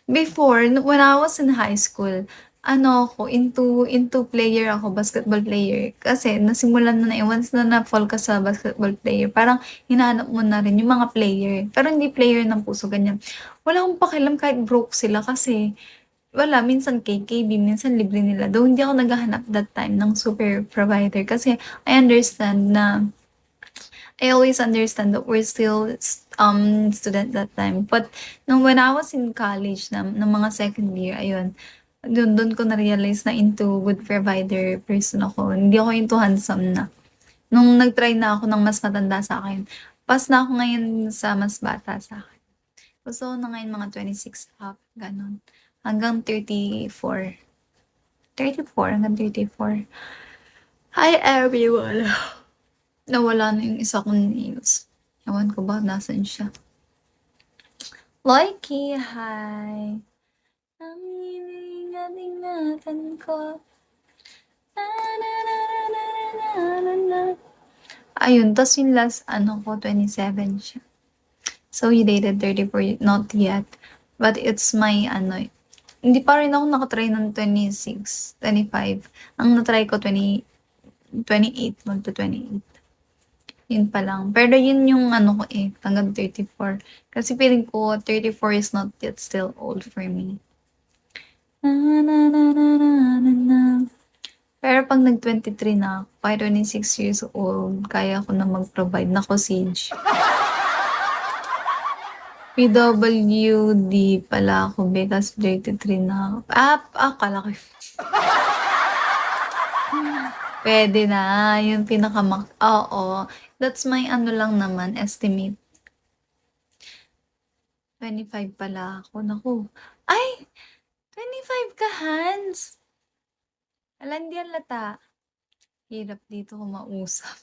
Before, when I was in high school, ano ako, into player ako, basketball player. Kasi nasimulan mo na once na na-fall ka sa basketball player, parang hinahanap mo na rin yung mga player. Pero hindi player ng puso, ganyan. Wala akong pakialam kahit broke sila kasi wala, minsan KKB, minsan libre nila. Though hindi ako naghahanap that time ng super provider kasi I understand na I always understand that we're still student that time. But nung when I was in college na mga second year, ayun, dun ko na-realize na into good provider person ako. Hindi ako into handsome na. Nung nag-try na ako ng mas matanda sa akin, pass na ako ngayon sa mas bata sa akin. Gusto ko na ngayon mga 26 up, ganun. Hanggang 34. 34 hanggang 34. Hi everyone! Nawala na yung isa kong nails. Ewan ko ba nasan siya. Likey, hi! Ang ingatan ko. Ayun, tas yung last, ko, 27 siya. So, he dated 34, not yet. But it's my, hindi pa rin ako nakatry ng 26, 25. Ang natry ko, 28, magto 28. Yun pa lang. Pero yun yung ko hanggang 34. Kasi feeling ko 34 is not yet still old for me. Na, na, na, na, na, na, na. Pero pag nag-23 na ako, by 26 years old, kaya ko na mag-provide. Nako, Siege. PWD pala ako because 33 na ako. Akala ko. Pwede na, yung oo. That's my lang naman, estimate. 25 pala ako, naku. Ay! 25 ka, Hans! Hala, hindi halata. Hirap dito kumausap.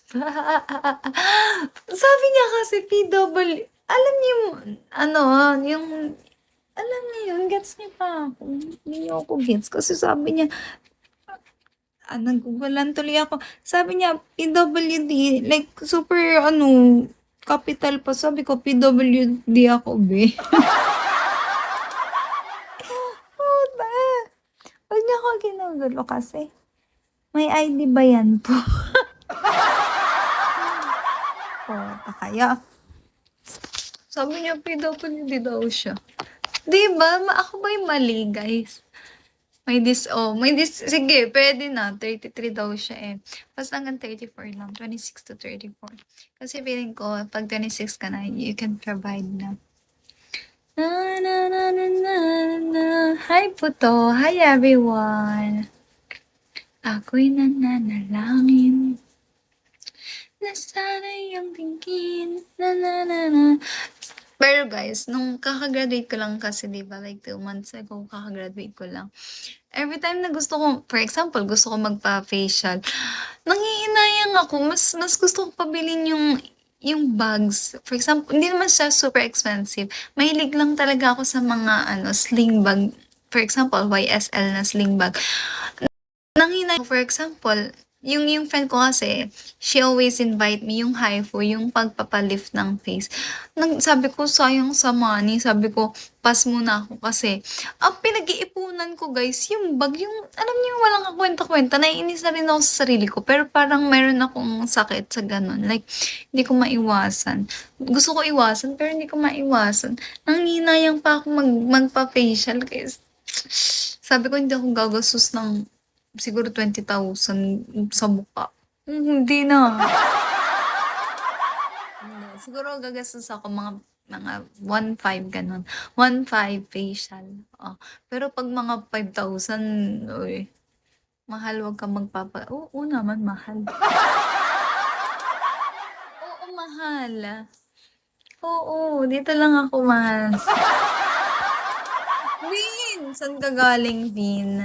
Sabi niya kasi PW, alam niyo yung alam niyo yun, gets niyo pa ako. Hindi niyo ako gets kasi sabi niya, nagugulan tuloy ako. Sabi niya, PWD, like, super, capital pa. Sabi ko, PWD ako, be. Puta. Huwag niya ako ginugulo kasi. May ID ba yan po? Puta kaya. Sabi niya, PWD daw siya. Diba? Ako ba yung mali, guys? May sige, pwede na. 33 daw siya eh. Basta hanggang 34 lang. 26 to 34. Kasi feeling ko, pag 26 ka na, you can provide na. Na, na, na, na, na, na. Hi, Puto. Hi, everyone. Ako'y nananalangin na sana iyong tingin. Na, na, na, na. Pero guys, nung kakagraduate ko lang kasi, diba, like 2 months ago, kakagraduate ko lang. Every time na gusto ko, for example, gusto ko magpa-facial, nanghihinayang ako. Mas gusto ko pabilin yung bags. For example, hindi naman siya super expensive. Mahilig lang talaga ako sa mga sling bag. For example, YSL na sling bag. Nanghinayang, for example, yung friend ko kasi, she always invite me yung HIFU, yung pagpapalift ng face. Sabi ko, sayang sa money. Sabi ko, pass muna ako kasi ang pinag-iipunan ko, guys, yung bag, yung, alam niyo, walang kakwenta-kwenta. Naiinis na rin ako sa sarili ko, pero parang meron akong sakit sa ganun. Like, hindi ko maiwasan. Gusto ko iwasan, pero hindi ko maiwasan. Nanghihinayang pa ako magpa-facial, guys. Sabi ko, hindi ako gagastos ng siguro 20,000 sa mukha. Hindi na. Hindi. Siguro gagastos ako mga 1,500 ganun. 1,500 facial. Pero pag mga 5,000, uy, mahal, wag kang Oo naman, mahal. Oo, mahal. Oo, dito lang ako, mahal. Vin! Saan ka galing, Vin?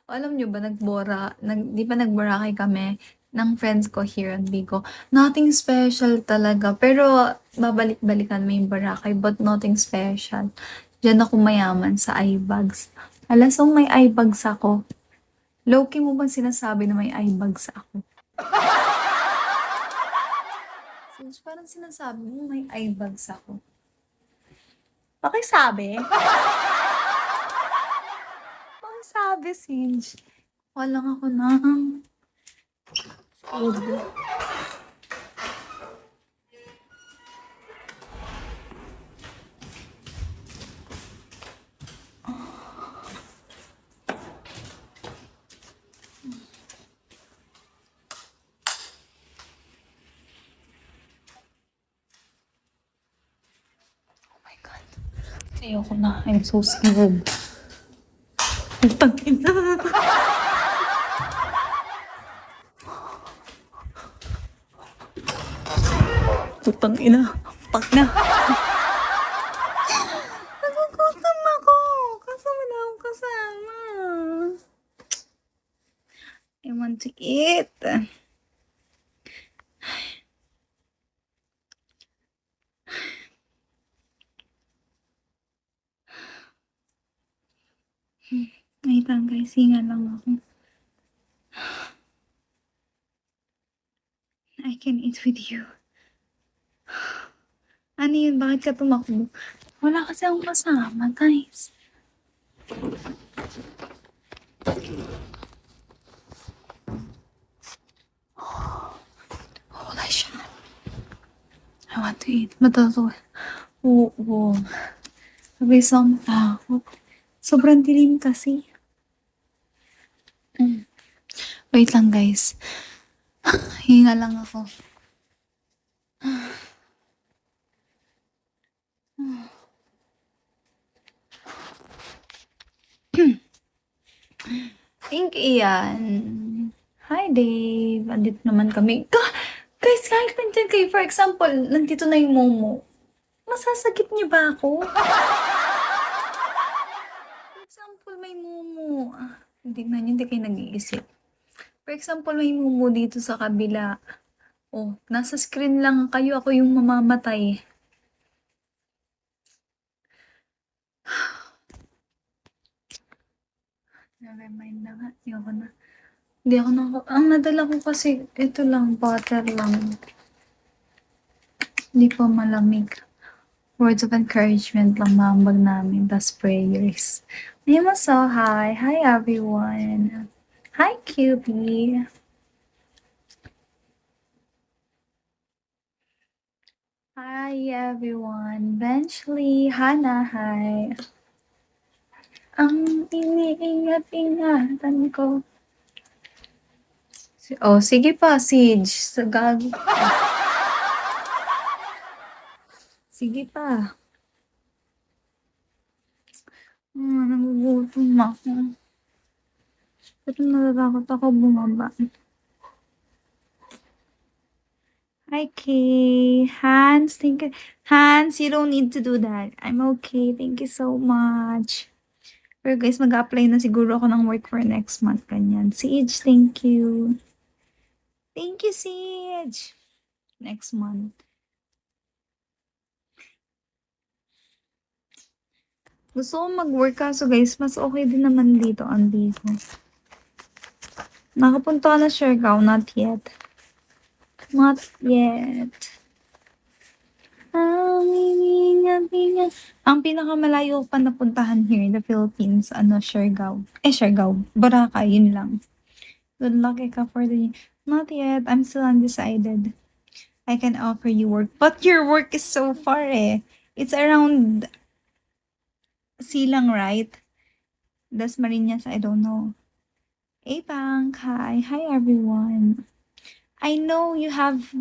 Alam niyo ba, di ba nag-Boracay kami ng friends ko here in Vigo. Nothing special talaga. Pero, babalik-balikan mo yung Boracay, but nothing special. Diyan ako mayaman sa eye bags. Alasong may eye bags ako. Low-key mo bang sinasabi na may eye bags ako? Since parang sinasabi mo may eye bags ako. Pakisabi. Pakisabi, Sinj. Walang ako ng food. Ayoko na. I'm so scared. Putang ina. Putang ina. Pak na. Nagugutom ako. Kaso wala akong kasama. I want to eat. Wait lang guys, hinga lang ako. I can eat with you. Ano yun? Bakit ka tumakbo? Wala kasi akong kasama, guys. Holy shit. I want to eat. Matatawa. Oo. Sabi isang takot. Sobrang dilim kasi. Wait lang guys. Hinga lang ako. Think iyan. Hi Dave. Andito naman kami. Guys, kahit nandyan kayo, for example, nandito na yung Momo. Masasagip niyo ba ako? For example, may Momo. Hindi kayo nag-iisip. For example, may Momo dito sa kabila. Oh, nasa screen lang kayo. Ako yung mamamatay. Never mind na nga. Hindi ako na. Ang nadala ko kasi, ito lang, butter lang. Hindi pa malamig. Words of encouragement lang mambag namin. Das prayers. Nima so hi. Hi everyone. Hi QB. Hi everyone. Benchley. Hana, hi. Ang iniingat-ingatan ko. Oh, sige pa, Siege. Sagag. Sige pa. Nagugutom ako. Pero natatakot ako bumaba. Hi, Kay. Hans, thank you. Hans, you don't need to do that. I'm okay. Thank you so much. Pero guys, mag-apply na siguro ako ng work for next month. Ganyan. Siege, thank you. Thank you, Siege. Next month. Gusto ko mag-work kaso guys, mas okay din naman dito ang dito. Nakapunta ka na Siargao? Not yet. Not yet. Ang pinakamalayo pa napuntahan here in the Philippines, Siargao. Siargao. Boracay, yun lang. Good luck, Eka, for the... Not yet. I'm still undecided. I can offer you work. But your work is so far eh. It's around... Silang, right? Dasmariñas, I don't know. Hey, Bank. Hi. Hi, everyone. I know you have